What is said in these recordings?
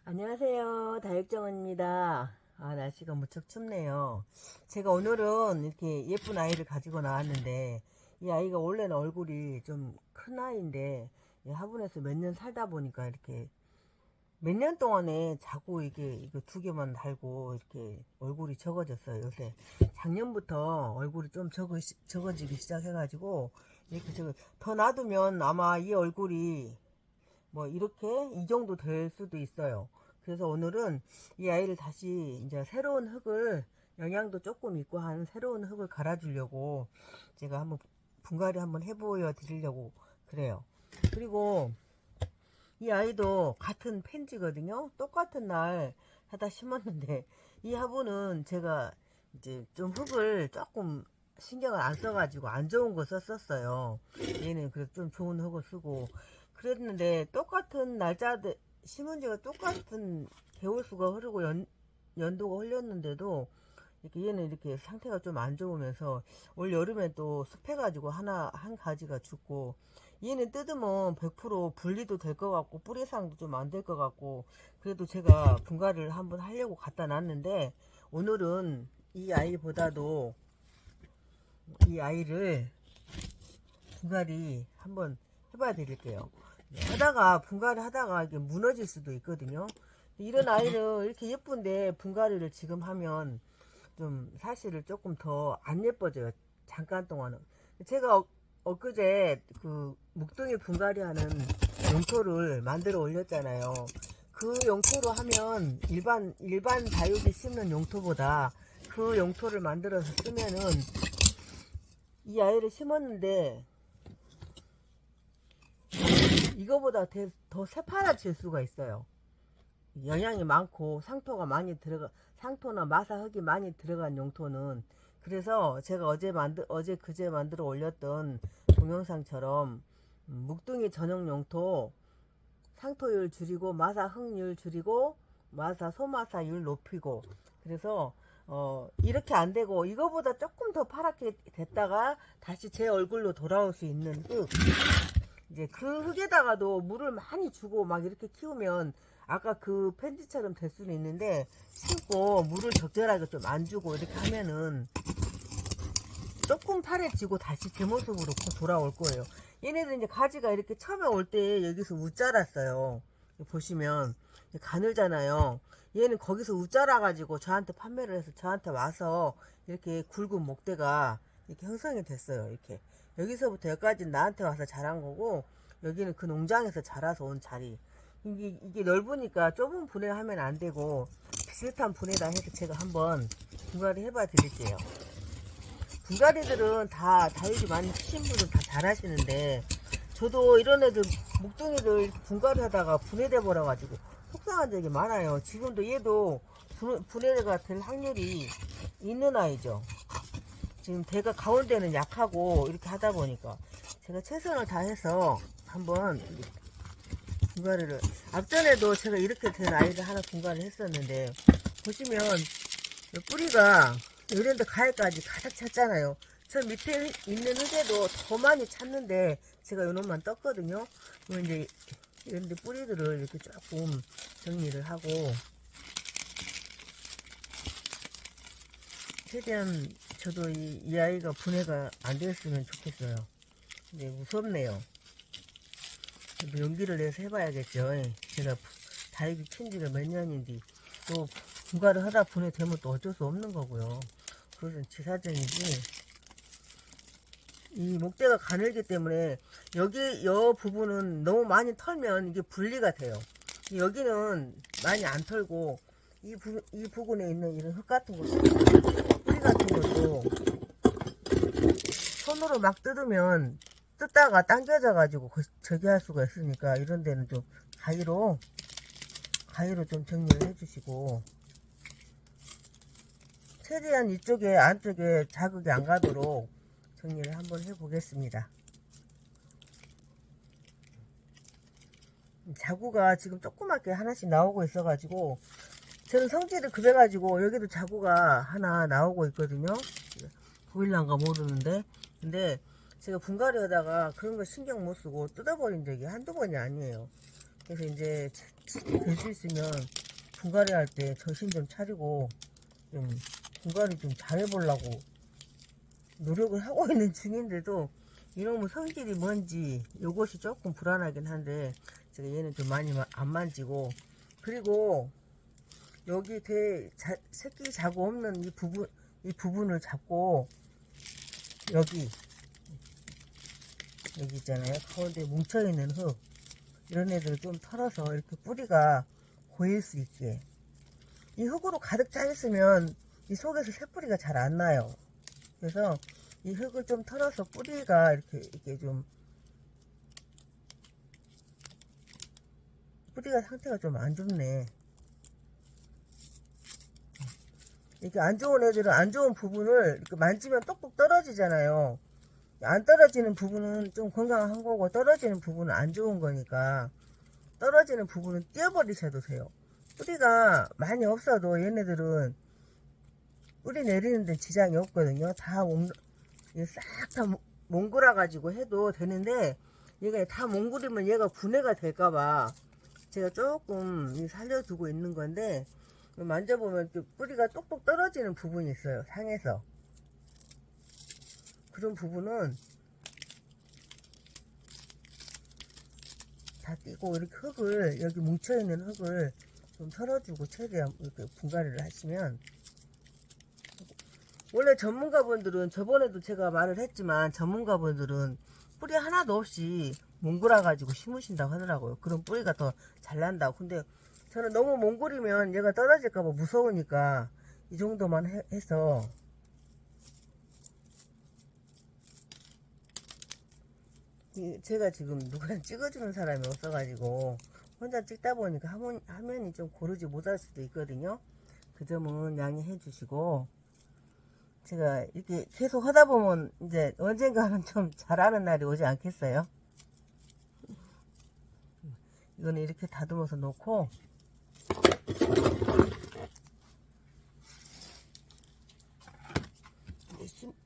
안녕하세요. 다육정원입니다. 날씨가 무척 춥네요. 제가 오늘은 이렇게 예쁜 아이를 가지고 나왔는데, 이 아이가 원래는 얼굴이 좀 큰 아이인데, 화분에서 몇 년 살다 보니까 이렇게 몇 년 동안에 자꾸 이거 두 개만 달고 이렇게 얼굴이 적어졌어요. 요새 작년부터 얼굴이 좀 적어지기 시작해가지고, 이렇게 더 놔두면 아마 이 얼굴이 뭐 이렇게 이 정도 될 수도 있어요. 그래서 오늘은 이 아이를 다시 이제 새로운 흙을, 영양도 조금 있고 한 새로운 흙을 갈아주려고 제가 한번 분갈이 한번 해보여 드리려고 그래요. 그리고 이 아이도 같은 펜지거든요. 똑같은 날 하다 심었는데, 이 화분은 제가 이제 좀 흙을 조금 신경을 안 써가지고 안 좋은 거 썼었어요. 얘는 그래도 좀 좋은 흙을 쓰고 그랬는데, 똑같은 날짜들 심은 지가 똑같은 개월수가 흐르고 연도가 흘렸는데도 이렇게 얘는 이렇게 상태가 좀 안 좋으면서 올 여름에 또 습해가지고 한 가지가 죽고, 얘는 뜯으면 100% 분리도 될 것 같고 뿌리상도 좀 안 될 것 같고, 그래도 제가 분갈이를 한번 하려고 갖다 놨는데, 오늘은 이 아이보다도 이 아이를 분갈이 한번 해봐 드릴게요. 분갈이 하다가 이게 무너질 수도 있거든요. 이런 아이를 이렇게 예쁜데 분갈이를 지금 하면 좀 사실은 조금 더 안 예뻐져요. 잠깐 동안은. 제가 엊그제 그 묵둥이 분갈이 하는 용토를 만들어 올렸잖아요. 그 용토로 하면 일반 다육이 심는 용토보다 그 용토를 만들어서 쓰면은, 이 아이를 심었는데 이거보다 더 새파랗질 수가 있어요. 영양이 많고 상토나 마사흙이 많이 들어간 용토는. 그래서 제가 어제 그제 만들어 올렸던 동영상처럼 묵둥이 전용 용토 상토율 줄이고 마사흙률 줄이고 소마사율 높이고, 그래서 이렇게 안 되고 이거보다 조금 더 파랗게 됐다가 다시 제 얼굴로 돌아올 수 있는 흙, 이제 그 흙에다가도 물을 많이 주고 막 이렇게 키우면 아까 그 펜지처럼 될 수는 있는데, 심고 물을 적절하게 좀 안 주고 이렇게 하면은 조금 파래지고 다시 제 모습으로 돌아올 거예요. 얘네들 이제 가지가 이렇게 처음에 올 때 여기서 웃자랐어요. 보시면 가늘잖아요. 얘는 거기서 웃자라가지고 저한테 판매를 해서 저한테 와서 이렇게 굵은 목대가 이렇게 형성이 됐어요. 이렇게 여기서부터 여기까지는 나한테 와서 자란 거고, 여기는 그 농장에서 자라서 온 자리. 이게 넓으니까 좁은 분해 하면 안 되고 비슷한 분해다 해서 제가 한번 분갈이 해봐 드릴게요. 분갈이들은 다 다육이 많이 하신 분들 다 잘 하시는데, 저도 이런 애들 묵둥이들 분갈이 하다가 분해돼 버려 가지고 속상한 적이 많아요. 지금도 얘도 분해가 될 확률이 있는 아이죠. 지금 대가 가운데는 약하고 이렇게 하다 보니까 제가 최선을 다해서 한번 분갈이를, 앞전에도 제가 이렇게 된 아이를 하나 분갈이 했었는데, 보시면 뿌리가 이런데 가해까지 가득 찼잖아요. 저 밑에 있는 흙에도 더 많이 찼는데 제가 요놈만 떴거든요. 그럼 이제 이런데 뿌리들을 이렇게 조금 정리를 하고, 최대한 저도 이 아이가 분해가 안 됐으면 좋겠어요. 근데 무섭네요. 저도 용기를 내서 해봐야겠죠. 제가 다육이 킨 지가 몇 년인데 또 분갈이 하다 분해되면 또 어쩔 수 없는 거고요. 그것은 지 사정이지. 이 목대가 가늘기 때문에 여 부분은 너무 많이 털면 이게 분리가 돼요. 여기는 많이 안 털고 이 부분에 있는 이런 흙 같은 것도, 뿌리 같은 것도 손으로 막 뜯으면 뜯다가 당겨져 가지고 저기 할 수가 있으니까, 이런 데는 좀 가위로 좀 정리를 해주시고, 최대한 이쪽에 안쪽에 자극이 안 가도록 정리를 한번 해 보겠습니다. 자구가 지금 조그맣게 하나씩 나오고 있어 가지고, 저는 성질을 급해 가지고 여기도 자구가 하나 나오고 있거든요. 보일란가 모르는데, 근데 제가 분갈이 하다가 그런 거 신경 못 쓰고 뜯어버린 적이 한두 번이 아니에요. 그래서 이제 될 수 있으면 분갈이 할 때 정신 좀 차리고 좀 분갈이 좀 잘해보려고 노력을 하고 있는 중인데도 이놈의 성질이 뭔지 요것이 조금 불안하긴 한데 제가 얘는 좀 많이 안 만지고, 그리고 여기 새끼 자고 없는 이 부분을 잡고 여기 있잖아요. 가운데 뭉쳐있는 흙, 이런 애들을 좀 털어서 이렇게 뿌리가 고일 수 있게. 이 흙으로 가득 차 있으면 이 속에서 새뿌리가 잘 안 나요. 그래서 이 흙을 좀 털어서 뿌리가 이렇게 좀 뿌리가 상태가 좀 안 좋네. 이렇게 안 좋은 애들은 안 좋은 부분을 이렇게 만지면 똑똑 떨어지잖아요. 안 떨어지는 부분은 좀 건강한 거고 떨어지는 부분은 안 좋은 거니까 떨어지는 부분은 떼어버리셔도 돼요. 뿌리가 많이 없어도 얘네들은 뿌리 내리는 데 지장이 없거든요. 싹 다 몽글어 가지고 해도 되는데 얘가 다 몽글이면 얘가 분해가 될까봐 제가 조금 살려두고 있는 건데, 만져보면 뿌리가 똑똑 떨어지는 부분이 있어요. 상에서. 그런 부분은 다 띄고 이렇게 흙을, 여기 뭉쳐있는 흙을 좀 털어주고 최대한 이렇게 분갈이를 하시면, 원래 전문가분들은, 저번에도 제가 말을 했지만 전문가분들은 뿌리 하나도 없이 몽글어 가지고 심으신다고 하더라고요. 그럼 뿌리가 더 잘 난다고. 근데 저는 너무 몽글이면 얘가 떨어질까봐 무서우니까 이 정도만 해서 제가 지금 누가 찍어주는 사람이 없어가지고 혼자 찍다 보니까 화면이 좀 고르지 못할 수도 있거든요. 그 점은 양해해 주시고, 제가 이렇게 계속 하다 보면 이제 언젠가는 좀 잘하는 날이 오지 않겠어요? 이거는 이렇게 다듬어서 놓고,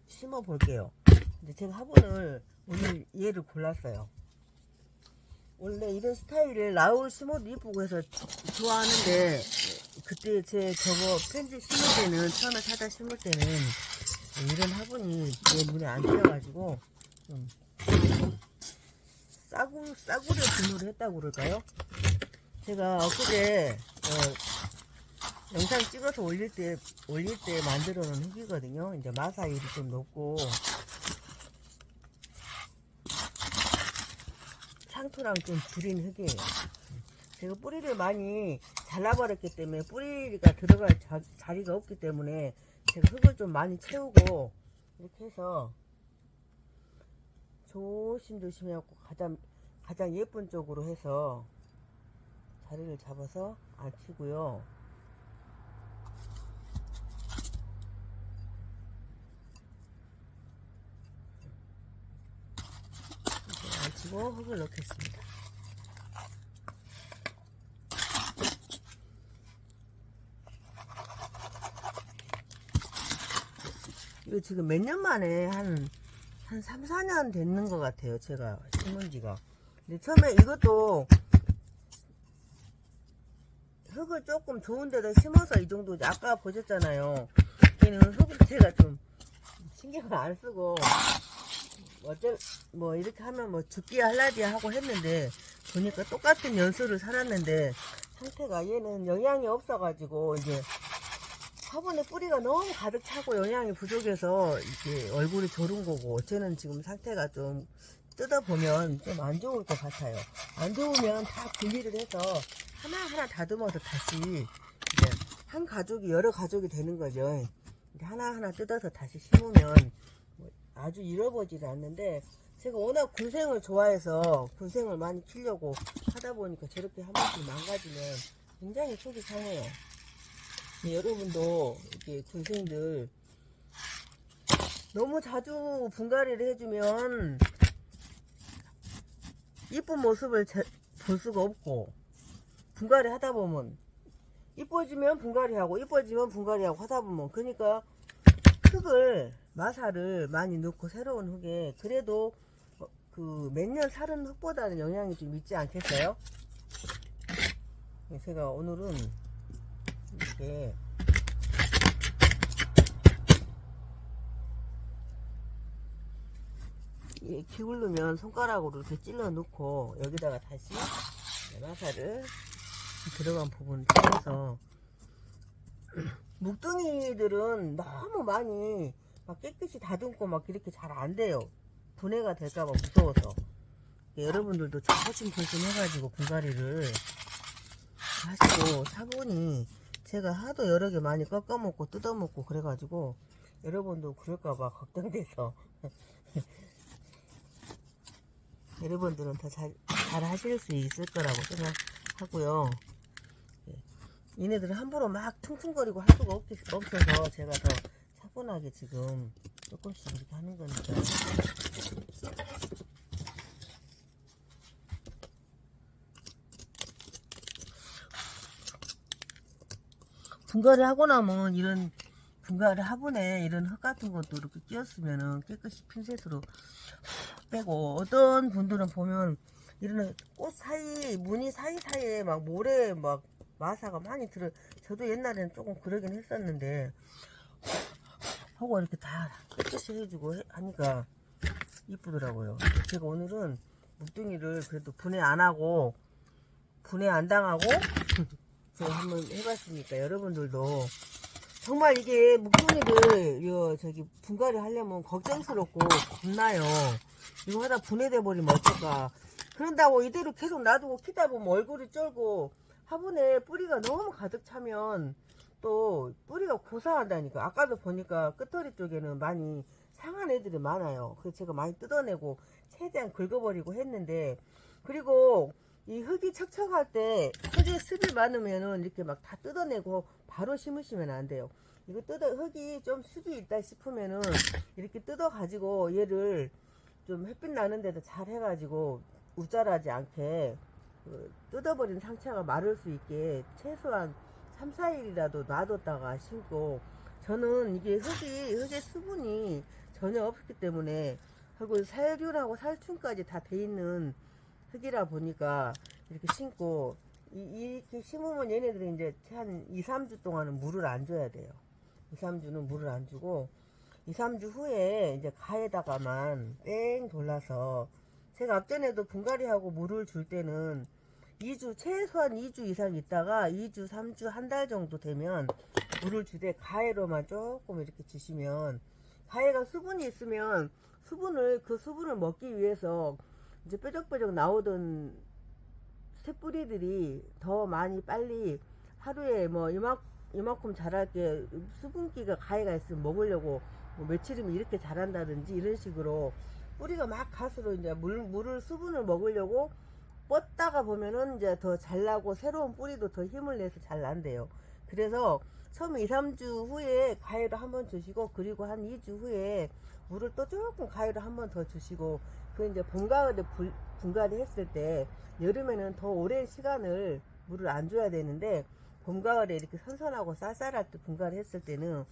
심어 볼게요. 근데 제가 화분을 오늘 얘를 골랐어요. 원래 이런 스타일을 라울 심어도 이쁘고 해서 좋아하는데, 그때 저거 편지 심을 때는, 처음에 사다 심을 때는 이런 화분이 내 눈에 안 띄어가지고 좀 싸구려 분노를 했다고 그럴까요? 제가 엊그제 영상 찍어서 올릴 때 만들어 놓은 흙이거든요. 이제 마사율이 좀 높고 상토랑 좀 줄인 흙이에요. 제가 뿌리를 많이 잘라버렸기 때문에 뿌리가 들어갈 자리가 없기 때문에 제가 흙을 좀 많이 채우고 이렇게 해서 조심조심 해갖고 가장 예쁜 쪽으로 해서 자리를 잡아서 앉히고요. 이렇게 앉히고 흙을 넣겠습니다. 이거 지금 몇 년 만에 한 3, 4년 됐는 것 같아요. 제가 심은 지가. 근데 처음에 이것도 흙을 조금 좋은 데다 심어서 이 정도지. 아까 보셨잖아요. 얘는 흙을 제가 좀 신경을 안 쓰고 뭐 이렇게 하면 뭐 죽기야 할라디야 하고 했는데, 보니까 똑같은 연수를 살았는데 상태가, 얘는 영양이 없어가지고 이제 화분에 뿌리가 너무 가득 차고 영양이 부족해서 이렇게 얼굴이 졸은 거고, 쟤는 지금 상태가 좀 뜯어보면 좀 안 좋을 것 같아요. 안 좋으면 다 분리를 해서 하나하나 다듬어서 다시 이제 한 가족이 여러 가족이 되는 거죠. 하나하나 뜯어서 다시 심으면 아주 잃어버지지 않는데, 제가 워낙 군생을 좋아해서 군생을 많이 키려고 하다 보니까 저렇게 한 번씩 망가지면 굉장히 속이 상해요. 여러분도 이렇게 군생들 너무 자주 분갈이를 해주면 이쁜 모습을 볼 수가 없고, 분갈이 하다 보면 이뻐지면 분갈이하고 이뻐지면 분갈이하고 하다 보면, 그러니까 흙을 마사를 많이 넣고 새로운 흙에, 그래도 그 몇 년 살은 흙보다는 영양이 좀 있지 않겠어요? 제가 오늘은 이렇게 기울르면 손가락으로 이렇게 찔러 넣고 여기다가 다시 마사를 들어간 부분을 찔러서 묵둥이들은 너무 많이 막 깨끗이 다듬고 막 이렇게 잘 안 돼요. 분해가 될까봐 무서워서. 여러분들도 조심조심 해가지고 분갈이를 하시고, 사본이 제가 하도 여러 개 많이 꺾어먹고 뜯어먹고 그래가지고 여러분도 그럴까봐 걱정돼서 여러분들은 더 잘 하실 수 있을 거라고 생각하고요. 얘네들은 함부로 막 퉁퉁거리고 할 수가 없어서 제가 더 차분하게 지금 조금씩 이렇게 하는 거니까. 분갈이 하고 나면 이런 분갈이 화분에 이런 흙 같은 것도 이렇게 끼었으면은 깨끗이 핀셋으로 빼고, 어떤 분들은 보면 이런 꽃 사이 무늬 사이사이에 막 모래 막 마사가 많이 들어. 저도 옛날에는 조금 그러긴 했었는데 하고 이렇게 다 깨끗이 해주고 하니까 이쁘더라고요. 제가 오늘은 묵둥이를 그래도 분해 안 하고 분해 안 당하고 제가 한번 해봤으니까 여러분들도 정말 이게 묵둥이들 저기 분갈이 하려면 걱정스럽고 겁나요. 이거 하다 분해돼 버리면 어떨까. 그런다고 이대로 계속 놔두고 키다 보면 얼굴이 쩔고 화분에 뿌리가 너무 가득 차면 또 뿌리가 고사한다니까. 아까도 보니까 끝머리 쪽에는 많이 상한 애들이 많아요. 그래서 제가 많이 뜯어내고 최대한 긁어버리고 했는데, 그리고 이 흙이 척척할 때 흙에 습이 많으면은 이렇게 막 다 뜯어내고 바로 심으시면 안 돼요. 이거 흙이 좀 습이 있다 싶으면은 이렇게 뜯어 가지고 얘를 좀 햇빛 나는 데도 잘 해가지고 우짜라지 않게 뜯어버린 상처가 마를 수 있게 최소한 3, 4일이라도 놔뒀다가 심고, 저는 이게 흙의 수분이 전혀 없기 때문에, 그리고 살균하고 살충까지 다 돼 있는 흙이라 보니까 이렇게 심고, 이렇게 심으면 얘네들이 이제 한 2, 3주 동안은 물을 안 줘야 돼요. 2, 3주는 물을 안 주고 2, 3주 후에 이제 가에다가만 뺑 돌라서, 제가 앞전에도 분갈이하고 물을 줄 때는 2주, 최소한 2주 이상 있다가 2주, 3주, 한 달 정도 되면 물을 주되 가해로만 조금 이렇게 주시면, 가해가 수분이 있으면 그 수분을 먹기 위해서 이제 뾰족뾰족 나오던 새뿌리들이 더 많이 빨리 하루에 뭐 이만큼 자랄게 수분기가 가해가 있으면 먹으려고 뭐 며칠이면 이렇게 자란다든지 이런 식으로 뿌리가 막 갈수록 이제 물을 수분을 먹으려고 뻗다가 보면은 이제 더 잘 나고 새로운 뿌리도 더 힘을 내서 잘 난대요. 그래서 처음에 2, 3주 후에 가위로 한번 주시고, 그리고 한 2주 후에 물을 또 조금 가위로 한번 더 주시고, 그 이제 봄, 가을에 분갈이 했을 때 여름에는 더 오랜 시간을 물을 안 줘야 되는데, 봄, 가을에 이렇게 선선하고 쌀쌀할 때 분갈이 했을 때는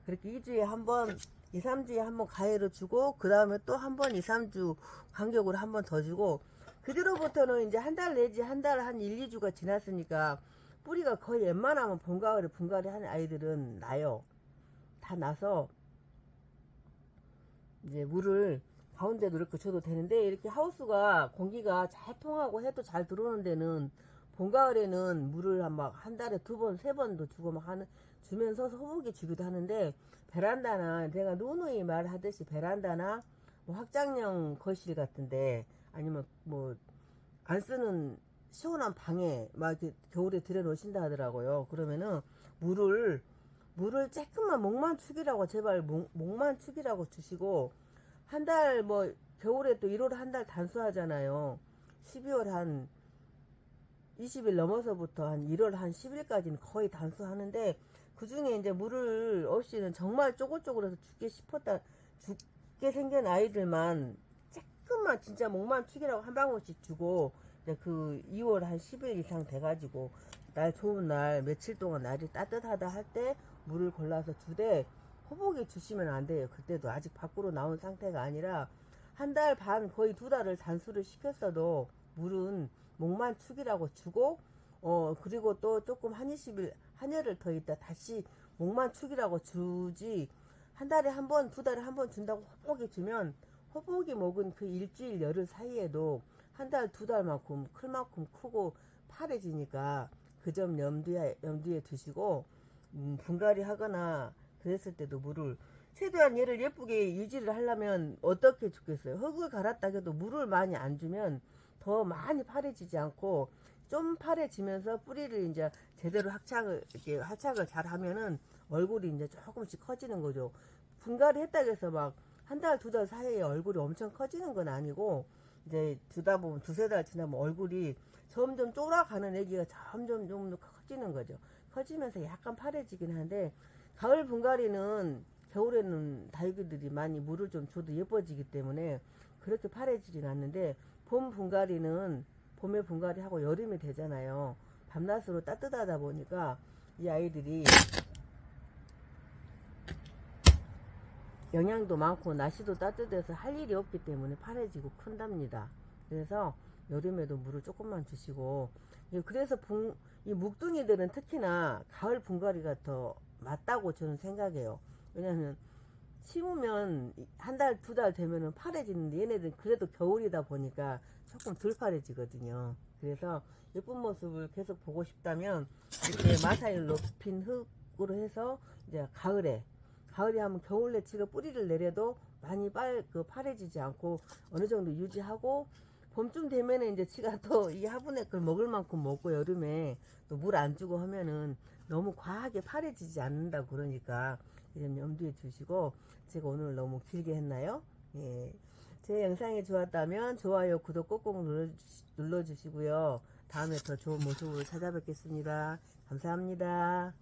그렇게 2주에 한번 2, 3주에 한번 가위로 주고, 그 다음에 또 한번 2, 3주 간격으로 한번 더 주고, 그 뒤로부터는 이제 한 달 내지 한 1, 2주가 지났으니까 뿌리가 거의 웬만하면 봄, 가을에 분갈이 하는 아이들은 나요. 다 나서 이제 물을 가운데도 이렇게 줘도 되는데, 이렇게 하우스가 공기가 잘 통하고 해도 잘 들어오는 데는 봄, 가을에는 물을 한 달에 2번, 3번도 주고 막 주면서 소복이 주기도 하는데, 베란다나 제가 누누이 말하듯이 베란다나 뭐 확장형 거실 같은데, 아니면 뭐 안 쓰는 시원한 방에 막 이렇게 겨울에 들여 놓으신다 하더라고요. 그러면은 물을 조금만 목만 축이라고, 제발 목만 축이라고 주시고, 한 달 뭐 겨울에 또 1월 한 달 단수하잖아요. 12월 한 20일 넘어서부터 한 1월 한 10일까지는 거의 단수하는데, 그 중에 이제 물을 없이는 정말 쪼글쪼글해서 죽게 생긴 아이들만 조금만 진짜 목만 축이라고 한 방울씩 주고, 이제 그 2월 한 10일 이상 돼가지고 날 좋은 날 며칠 동안 날이 따뜻하다 할 때 물을 골라서 주되, 호복에 주시면 안 돼요. 그때도 아직 밖으로 나온 상태가 아니라 한 달 반, 거의 2달을 단수를 시켰어도 물은 목만 5만 축이라고 주고 그리고 또 조금 한 20일 한여를 더 있다 다시 6만 축이라고 주지, 한 달에 한 번, 두 달에 한 번 준다고 호복이 주면 호복이 먹은 그 일주일 열흘 사이에도 한 달, 두 달만큼 클 만큼 크고 파래지니까 그 점 염두에 두시고, 분갈이 하거나 그랬을 때도 물을 최대한 얘를 예쁘게 유지를 하려면 어떻게 좋겠어요? 흙을 갈았다 해도 물을 많이 안 주면 더 많이 파래지지 않고 좀 파래지면서 뿌리를 이제 제대로 하착을 잘 하면은 얼굴이 이제 조금씩 커지는 거죠. 분갈이 했다고 해서 막 한 달, 두 달 사이에 얼굴이 엄청 커지는 건 아니고, 이제 두다 보면 두세 달 지나면 얼굴이 점점 쫄아가는 애기가 점점 좀 더 커지는 거죠. 커지면서 약간 파래지긴 한데, 가을 분갈이는 겨울에는 다육이들이 많이 물을 좀 줘도 예뻐지기 때문에 그렇게 파래지진 않는데, 봄 분갈이는 봄에 분갈이하고 여름이 되잖아요. 밤낮으로 따뜻하다 보니까 이 아이들이 영양도 많고 날씨도 따뜻해서 할 일이 없기 때문에 파래지고 큰답니다. 그래서 여름에도 물을 조금만 주시고, 그래서 이 묵둥이들은 특히나 가을 분갈이가 더 맞다고 저는 생각해요. 왜냐하면 심으면 한 달, 두 달 되면은 파래지는데 얘네들은 그래도 겨울이다 보니까 조금 덜 파래지거든요. 그래서 예쁜 모습을 계속 보고 싶다면 이렇게 마사일 높인 흙으로 해서 이제 가을에 하면 겨울 내치가 뿌리를 내려도 많이 파래지지 않고 어느 정도 유지하고, 봄쯤 되면은 이제 치가 또 이 화분에 걸 먹을 만큼 먹고 여름에 또 물 안 주고 하면은 너무 과하게 파래지지 않는다 그러니까 이런 염두에 두시고. 제가 오늘 너무 길게 했나요? 예. 제 영상이 좋았다면 좋아요, 구독 꼭꼭 눌러주시고요. 다음에 더 좋은 모습으로 찾아뵙겠습니다. 감사합니다.